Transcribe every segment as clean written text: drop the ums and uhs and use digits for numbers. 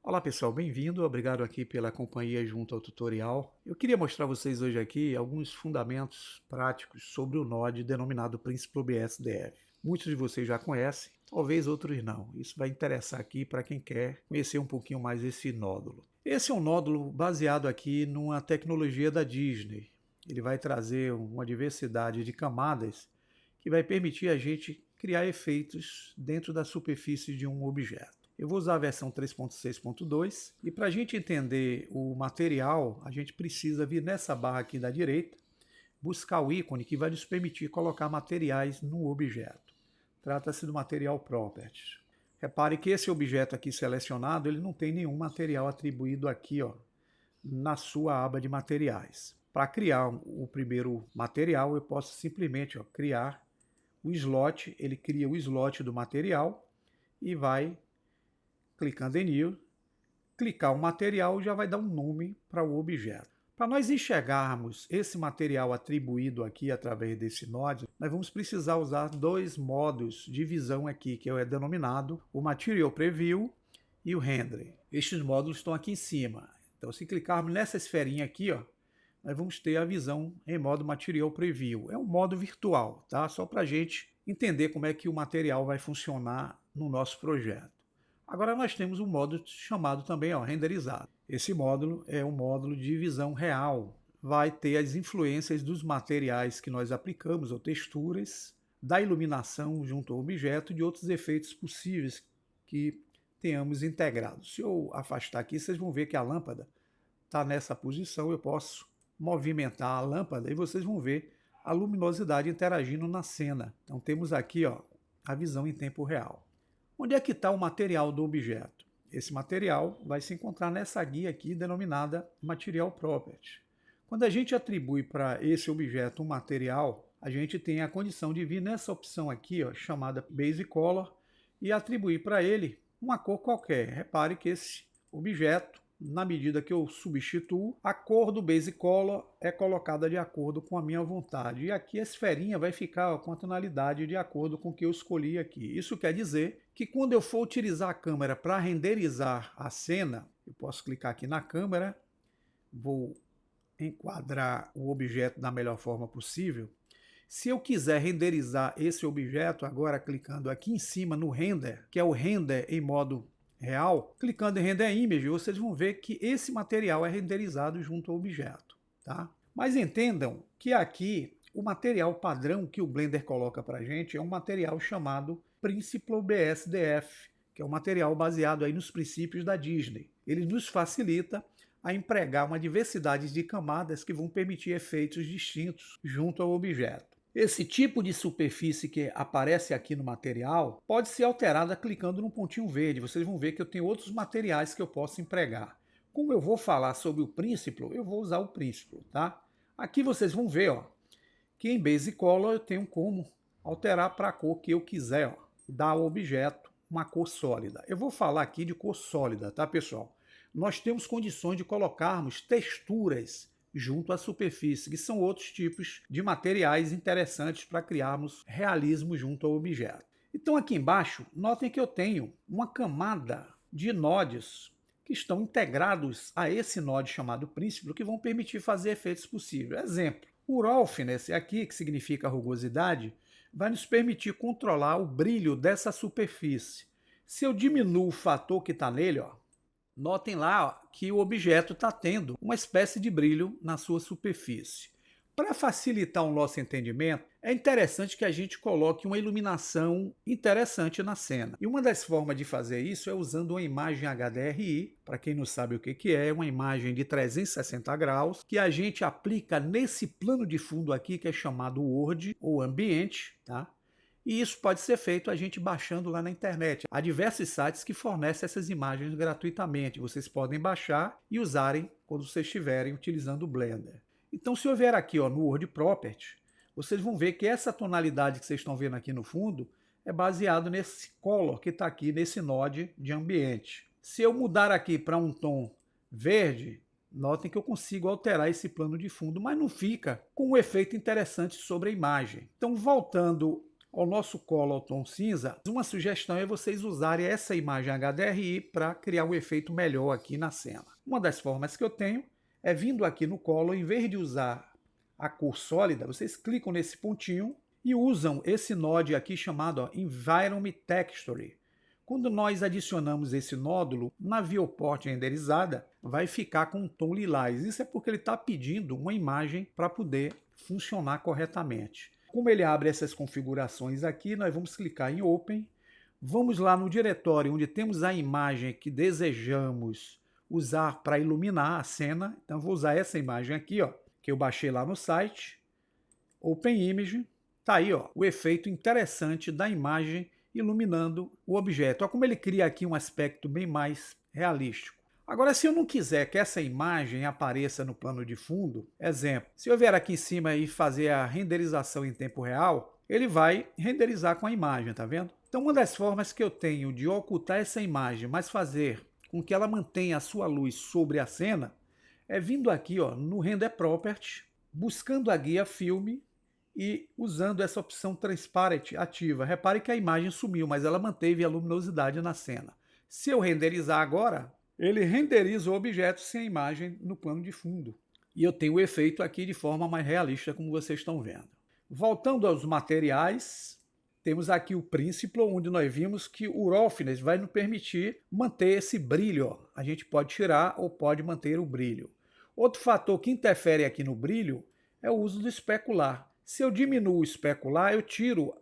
Olá pessoal, bem-vindo, obrigado aqui pela companhia junto ao tutorial. Eu queria mostrar a vocês hoje aqui alguns fundamentos práticos sobre o Node denominado Príncipe BSDF. Muitos de vocês já conhecem, talvez outros não. Isso vai interessar aqui para quem quer conhecer um pouquinho mais esse nódulo. Esse é um nódulo baseado aqui numa tecnologia da Disney. Ele vai trazer uma diversidade de camadas que vai permitir a gente criar efeitos dentro da superfície de um objeto. Eu vou usar a versão 3.6.2 e para a gente entender o material, a gente precisa vir nessa barra aqui da direita, buscar o ícone que vai nos permitir colocar materiais no objeto. Trata-se do material Properties. Repare que esse objeto aqui selecionado, ele não tem nenhum material atribuído aqui, ó, na sua aba de materiais. Para criar o primeiro material, eu posso simplesmente criar o slot, ele cria o slot do material e vai clicando em New, clicar o material já vai dar um nome para o objeto. Para nós enxergarmos esse material atribuído aqui através desse node, nós vamos precisar usar dois modos de visão aqui, que é denominado o Material Preview e o Render. Estes módulos estão aqui em cima. Então, se clicarmos nessa esferinha aqui, ó, nós vamos ter a visão em modo Material Preview. É um modo virtual, tá? Só para a gente entender como é que o material vai funcionar no nosso projeto. Agora nós temos um módulo chamado também renderizado. Esse módulo é um módulo de visão real. Vai ter as influências dos materiais que nós aplicamos, ou texturas, da iluminação junto ao objeto e de outros efeitos possíveis que tenhamos integrados. Se eu afastar aqui, vocês vão ver que a lâmpada está nessa posição. Eu posso movimentar a lâmpada e vocês vão ver a luminosidade interagindo na cena. Então temos aqui a visão em tempo real. Onde é que está o material do objeto? Esse material vai se encontrar nessa guia aqui denominada Material Property. Quando a gente atribui para esse objeto um material, a gente tem a condição de vir nessa opção aqui, chamada Base Color, e atribuir para ele uma cor qualquer. Repare que esse objeto, na medida que eu substituo, a cor do Base Color é colocada de acordo com a minha vontade. E aqui a esferinha vai ficar com a tonalidade de acordo com o que eu escolhi aqui. Isso quer dizer que quando eu for utilizar a câmera para renderizar a cena, eu posso clicar aqui na câmera, vou enquadrar o objeto da melhor forma possível. Se eu quiser renderizar esse objeto, agora clicando aqui em cima no Render, que é o Render em modo real, clicando em Render Image, vocês vão ver que esse material é renderizado junto ao objeto, tá? Mas entendam que aqui o material padrão que o Blender coloca para a gente é um material chamado Príncipe BSDF, que é um material baseado aí nos princípios da Disney. Ele nos facilita a empregar uma diversidade de camadas que vão permitir efeitos distintos junto ao objeto. Esse tipo de superfície que aparece aqui no material pode ser alterada clicando no pontinho verde. Vocês vão ver que eu tenho outros materiais que eu posso empregar. Como eu vou falar sobre o Príncipe, eu vou usar o Príncipe, tá? Aqui vocês vão ver que em Base Color eu tenho como alterar para a cor que eu quiser, dar ao objeto uma cor sólida. Eu vou falar aqui de cor sólida, tá, pessoal? Nós temos condições de colocarmos texturas junto à superfície, que são outros tipos de materiais interessantes para criarmos realismo junto ao objeto. Então aqui embaixo, notem que eu tenho uma camada de nodes que estão integrados a esse node chamado Príncipe, que vão permitir fazer efeitos possíveis. Exemplo, o Roughness aqui, que significa rugosidade, vai nos permitir controlar o brilho dessa superfície. Se eu diminuo o fator que está nele, notem lá que o objeto está tendo uma espécie de brilho na sua superfície. Para facilitar o nosso entendimento, é interessante que a gente coloque uma iluminação interessante na cena. E uma das formas de fazer isso é usando uma imagem HDRI. Para quem não sabe o que é, uma imagem de 360 graus, que a gente aplica nesse plano de fundo aqui, que é chamado World ou Ambiente, tá? E isso pode ser feito a gente baixando lá na internet. Há diversos sites que fornecem essas imagens gratuitamente. Vocês podem baixar e usarem quando vocês estiverem utilizando o Blender. Então, se eu vier aqui no World Property, vocês vão ver que essa tonalidade que vocês estão vendo aqui no fundo é baseado nesse color que está aqui nesse node de ambiente. Se eu mudar aqui para um tom verde, notem que eu consigo alterar esse plano de fundo, mas não fica com um efeito interessante sobre a imagem. Então, voltando ao nosso Color ao tom cinza, uma sugestão é vocês usarem essa imagem HDRI para criar um efeito melhor aqui na cena. Uma das formas que eu tenho é vindo aqui no Color, em vez de usar a cor sólida, vocês clicam nesse pontinho e usam esse node aqui chamado Environment Texture. Quando nós adicionamos esse nódulo na viewport renderizada, vai ficar com um tom lilás. Isso é porque ele está pedindo uma imagem para poder funcionar corretamente. Como ele abre essas configurações aqui, nós vamos clicar em Open. Vamos lá no diretório onde temos a imagem que desejamos usar para iluminar a cena. Então vou usar essa imagem aqui, ó, que eu baixei lá no site. Open Image. Tá aí, ó, o efeito interessante da imagem iluminando o objeto. Olha como ele cria aqui um aspecto bem mais realístico. Agora, se eu não quiser que essa imagem apareça no plano de fundo, exemplo, se eu vier aqui em cima e fazer a renderização em tempo real, ele vai renderizar com a imagem, tá vendo? Então, uma das formas que eu tenho de ocultar essa imagem, mas fazer com que ela mantenha a sua luz sobre a cena, é vindo aqui, ó, no Render Property, buscando a guia Filme, e usando essa opção Transparent ativa. Repare que a imagem sumiu, mas ela manteve a luminosidade na cena. Se eu renderizar agora, ele renderiza o objeto sem a imagem no plano de fundo. E eu tenho o efeito aqui de forma mais realista, como vocês estão vendo. Voltando aos materiais, temos aqui o Principle, onde nós vimos que o Roughness vai nos permitir manter esse brilho. Ó. A gente pode tirar ou pode manter o brilho. Outro fator que interfere aqui no brilho é o uso do especular. Se eu diminuo o especular, eu tiro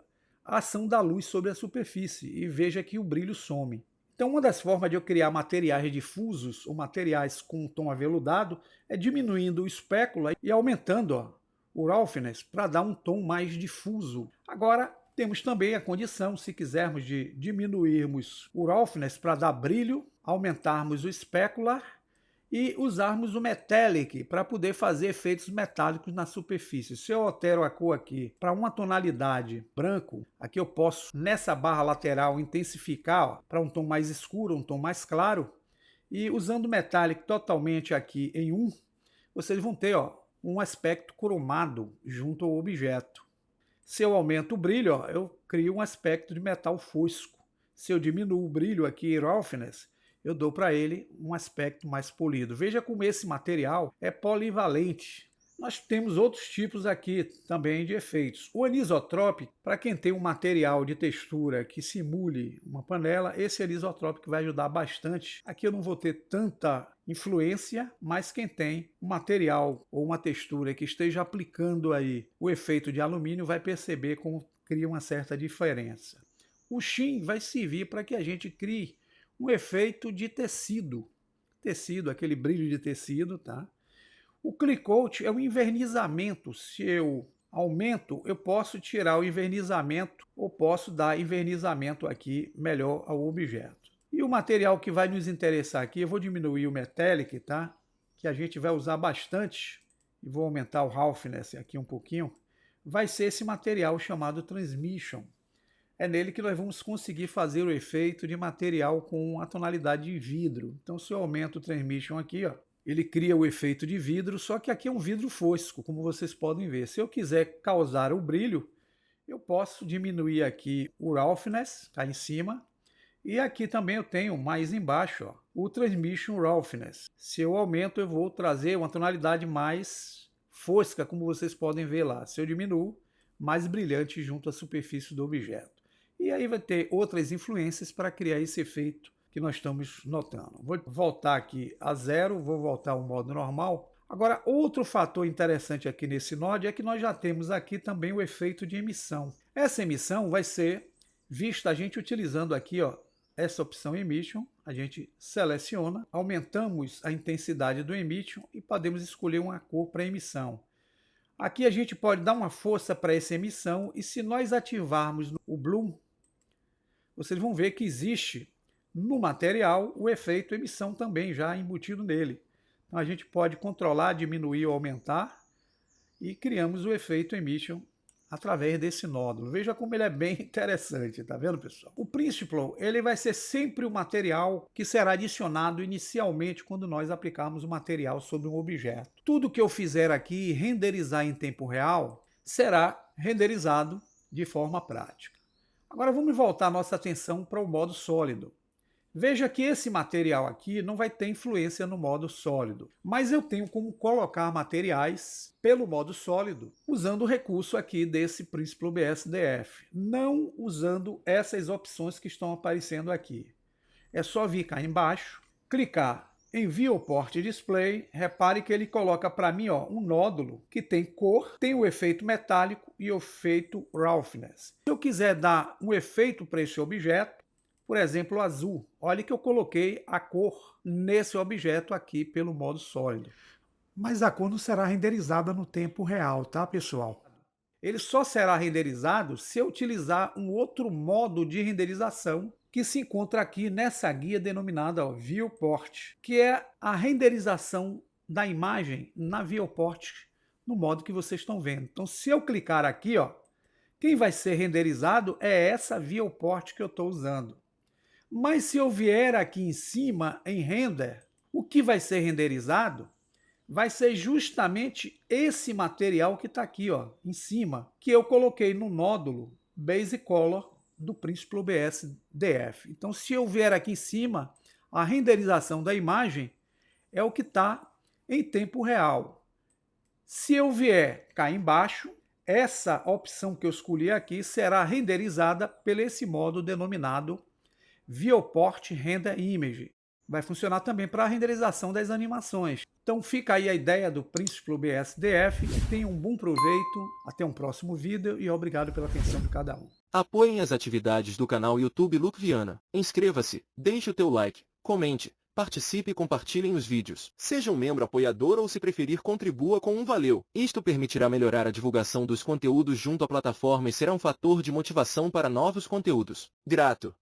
a ação da luz sobre a superfície e veja que o brilho some. Então, uma das formas de eu criar materiais difusos ou materiais com um tom aveludado é diminuindo o espécula e aumentando, ó, o roughness para dar um tom mais difuso. Agora, temos também a condição, se quisermos, de diminuirmos o roughness para dar brilho, aumentarmos o specular e usarmos o Metallic para poder fazer efeitos metálicos na superfície. Se eu altero a cor aqui para uma tonalidade branco, aqui eu posso, nessa barra lateral, intensificar para um tom mais escuro, um tom mais claro. E usando o Metallic totalmente aqui em 1, vocês vão ter, ó, um aspecto cromado junto ao objeto. Se eu aumento o brilho, ó, eu crio um aspecto de metal fosco. Se eu diminuo o brilho aqui em Roughness, eu dou para ele um aspecto mais polido. Veja como esse material é polivalente. Nós temos outros tipos aqui também de efeitos. O anisotrope, para quem tem um material de textura que simule uma panela, esse anisotrope vai ajudar bastante. Aqui eu não vou ter tanta influência, mas quem tem um material ou uma textura que esteja aplicando aí o efeito de alumínio vai perceber como cria uma certa diferença. O sheen vai servir para que a gente crie um efeito de tecido, aquele brilho de tecido, tá? O Clear Coat é o envernizamento. Se eu aumento, eu posso tirar o envernizamento ou posso dar envernizamento aqui melhor ao objeto. E o material que vai nos interessar aqui, eu vou diminuir o Metallic, tá? Que a gente vai usar bastante, e vou aumentar o Roughness aqui um pouquinho, vai ser esse material chamado Transmission. É nele que nós vamos conseguir fazer o efeito de material com a tonalidade de vidro. Então, se eu aumento o Transmission aqui, ó, ele cria o efeito de vidro, só que aqui é um vidro fosco, como vocês podem ver. Se eu quiser causar o brilho, eu posso diminuir aqui o Roughness, tá em cima, e aqui também eu tenho mais embaixo, ó, o Transmission Roughness. Se eu aumento, eu vou trazer uma tonalidade mais fosca, como vocês podem ver lá. Se eu diminuo, mais brilhante junto à superfície do objeto. E aí vai ter outras influências para criar esse efeito que nós estamos notando. Vou voltar aqui a 0, vou voltar ao modo normal. Agora, outro fator interessante aqui nesse node é que nós já temos aqui também o efeito de emissão. Essa emissão vai ser vista a gente utilizando aqui, ó, essa opção Emission. A gente seleciona, aumentamos a intensidade do Emission e podemos escolher uma cor para emissão. Aqui a gente pode dar uma força para essa emissão e se nós ativarmos o Bloom, vocês vão ver que existe no material o efeito emissão também já embutido nele. Então a gente pode controlar, diminuir ou aumentar e criamos o efeito emission através desse nódulo. Veja como ele é bem interessante, tá vendo, pessoal? O Principle, ele vai ser sempre o material que será adicionado inicialmente quando nós aplicarmos o material sobre um objeto. Tudo que eu fizer aqui, renderizar em tempo real, será renderizado de forma prática. Agora vamos voltar nossa atenção para o modo sólido. Veja que esse material aqui não vai ter influência no modo sólido, mas eu tenho como colocar materiais pelo modo sólido usando o recurso aqui desse Principal BSDF, não usando essas opções que estão aparecendo aqui. É só vir cá embaixo, clicar em Viewport Display, repare que ele coloca para mim um nódulo que tem cor, tem o efeito metálico e o efeito roughness. Se eu quiser dar um efeito para esse objeto, por exemplo, azul, olha que eu coloquei a cor nesse objeto aqui pelo modo sólido. Mas a cor não será renderizada no tempo real, tá, pessoal? Ele só será renderizado se eu utilizar um outro modo de renderização que se encontra aqui nessa guia denominada Viewport, que é a renderização da imagem na Viewport no modo que vocês estão vendo. Então, se eu clicar aqui, quem vai ser renderizado é essa Viewport que eu estou usando. Mas se eu vier aqui em cima em Render, o que vai ser renderizado vai ser justamente esse material que está aqui em cima, que eu coloquei no nódulo Base Color do Principal BSDF. Então, se eu vier aqui em cima, a renderização da imagem é o que está em tempo real. Se eu vier cá embaixo, essa opção que eu escolhi aqui será renderizada por esse modo denominado Viewport Render Image. Vai funcionar também para a renderização das animações. Então fica aí a ideia do Principal BSDF. Tenha um bom proveito, até um próximo vídeo e obrigado pela atenção de cada um. Apoiem as atividades do canal YouTube Luke Viana. Inscreva-se, deixe o teu like, comente, participe e compartilhem os vídeos. Seja um membro apoiador ou, se preferir, contribua com um valeu. Isto permitirá melhorar a divulgação dos conteúdos junto à plataforma e será um fator de motivação para novos conteúdos. Grato.